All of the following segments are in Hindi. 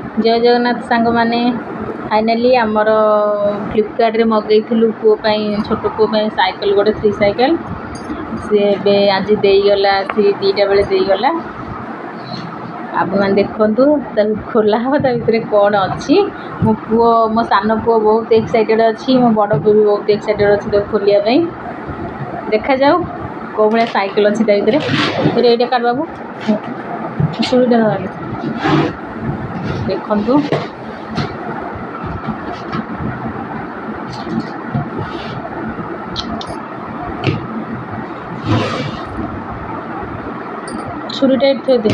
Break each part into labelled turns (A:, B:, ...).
A: जय जगन्नाथ सांग माने फाइनाली आमर फ्लिपकार्ट रे मगैलु पुओ छोट पुओ साइकिल गोटे 3 साइकिल सी आज देगला सी 2टा बेले देगला आप मैंने देखु खोला हम भर कौन अच्छी मो पुओ मो सान पुओ बहुत एक्साइटेड अच्छी मो बड़ पुओ भी बहुत एक्साइटेड अच्छी खोलिया देखा जाऊ कौ भाया साइकिल अच्छी फिर ये काट बाबू सुविधा देखु छुरी टाइप थे दे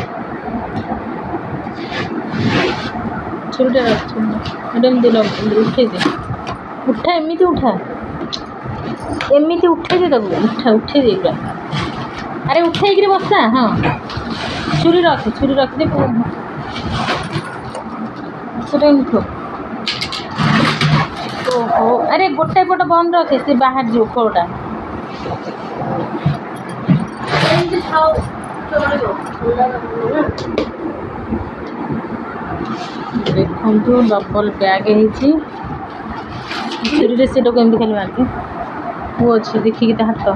A: छुरी उठे दे उठा एमती उठा एमती उठे दे उठा उठे दे पूरा अरे उठे बसा हाँ छुरी रख दे ओहो अरे गोटे पट बंद रखे से बाहर जो खोटा देखु डबल बैग छुरी से कमी खाली मारती वो अच्छी देखिए हाथ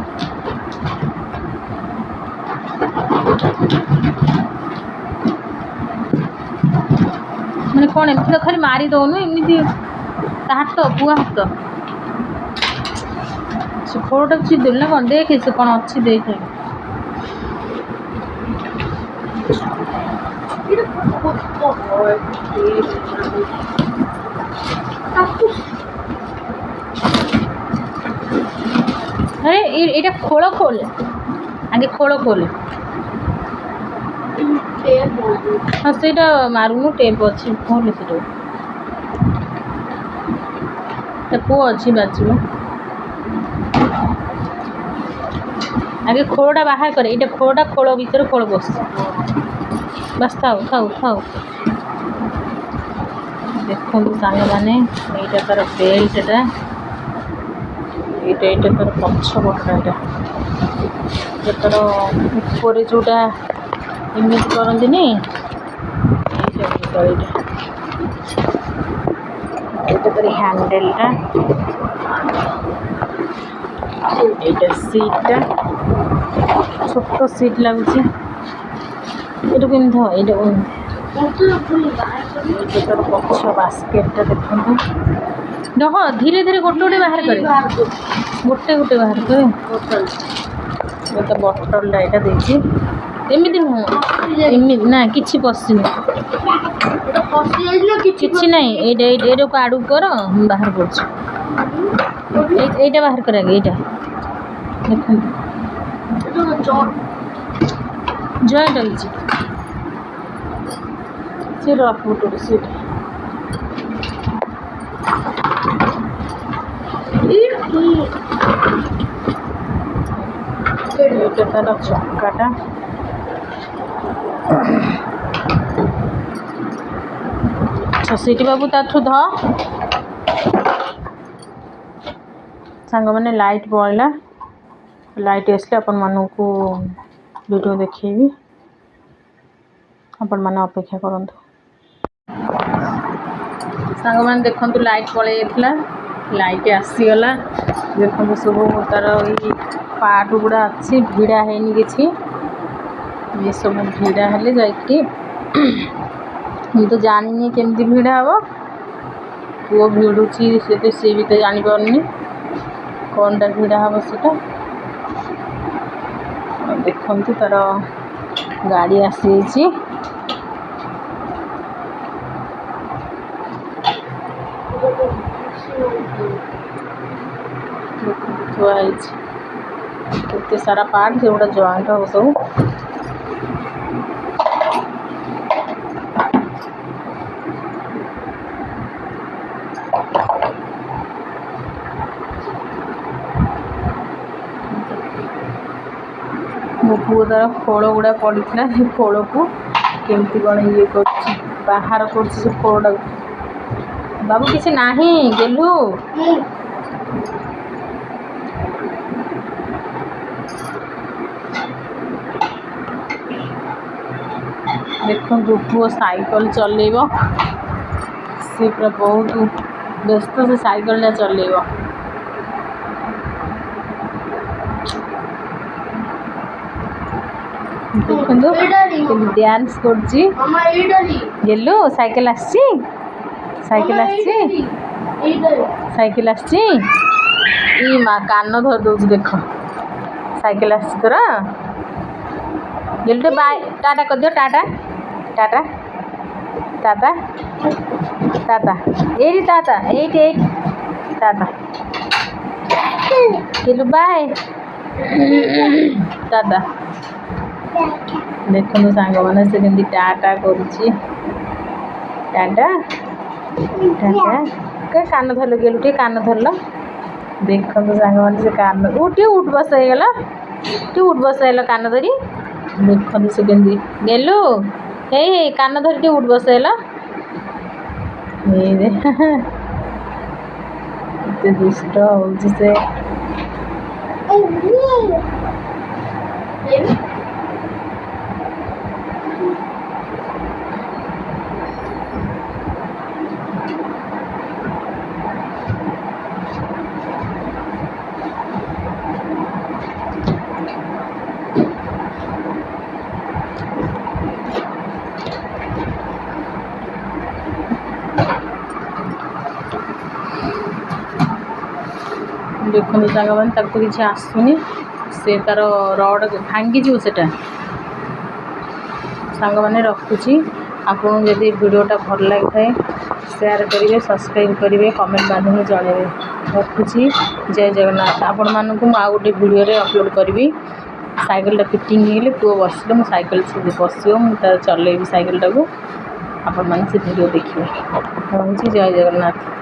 A: मैंने कौन एमती तो खाली मारी दौनु एमती हाथ पुआ हाथ से खोटा चिदेल ना कौन देखे से कौन अच्छी देखे अरे ये खोल खोल आगे खोल खोल हाँ से मारूनु टेप अच्छी खोल से पुओ अच्छी बाजू आगे खोलटा बाहर करे ये खोलटा खोल भीतर खोल बस बस थाऊ थाऊ थाऊ देखो सांग मैंने यहाँ तार बेल्टा यहाँ तार पछपटा यहाँ तार ऊपर जोटा एमती करती तार हैंडलटा यहाँ सीटा छोट सीट लगुच ये कमी तार पक्ष बास्केटा देखो हाँ धीरे धीरे गोटे गोटे बाहर करे गोटे गोटे बाहर करे तो बटलटा यहाँ देखिए एमती नुह ना कि पशिनी कि ना ये आड़ू कर बाहर पड़ा बाहर कर आगे यहाँ देख जॉइंट होगी सी रफ गोटे सीट तार चक्काटा अच्छा सीटी बाबू ताठू ध सांग मैंने लाइट पड़ा लाइट आसले अपन मानू वीडियो देखी आपण मैंने अपेक्षा करूँ सांग मैंने देखु लाइट पलैला लाइट आसीगला देखो सब तार ये पार्ट गुड़ा अच्छी भिड़ा है कि ये सब भिड़ा हेले जाकि मुझे तो जानी केमती भिड़ा हम पुओ भिड़ुची सी भी तो जापारनी कौनटा भिड़ा हम सीटा देखु तार गाड़ी आसी थुआई केते सारा पार्ट से गोटे जॉइंट हम सब मो पुओ तार खोल गुड़ा पड़ा से खोल को केमती कौन ये कर बाहर कर खोलटा बाबू किसी ना गेलु देखो पुओ साइकिल चलेब से पूरा बहुत व्यस्त से साइकेल चलेब देखो डांस करछि गेलु साइकेल आछि साइकेल आछि ई माँ कान धर दौच देख साइकेल आछि तोरा गेलु बाय टाटा कर दियो टाटा टाटा टाटा टाटा एटी टाटा एट टाटा गेलु बाय टाटा देखो सांग मैंने से केमती टाटा करुच्ची टाटा टाटा क्या कान धरल गेलु टे कान धरल देखो सांग मैंने से कान उठ बस होगला टे उठ बस है कान धरी देखो से केमती गेलु हे कान धरी टे उठ बस है दुष्ट हो से देखो सांग मैंने तो किसी आसुनी से तार रड भांगी जीव से सांग मैंने रखुची आपको जदि वीडियोटा भल लगी थाए शेयर करेंगे सब्सक्राइब करेंगे कमेंट माध्यम जनइबे रखुची जय जगन्नाथ आपण मानक आउ गोटे वीडियो रे अपलोड करी साइकेल फिटिंग होगले पुओ बसले मो साइकेल से बस मुझे चलेबी साइकेल टाक आपण मैंने से वीडियो देखिए रही जय जगन्नाथ।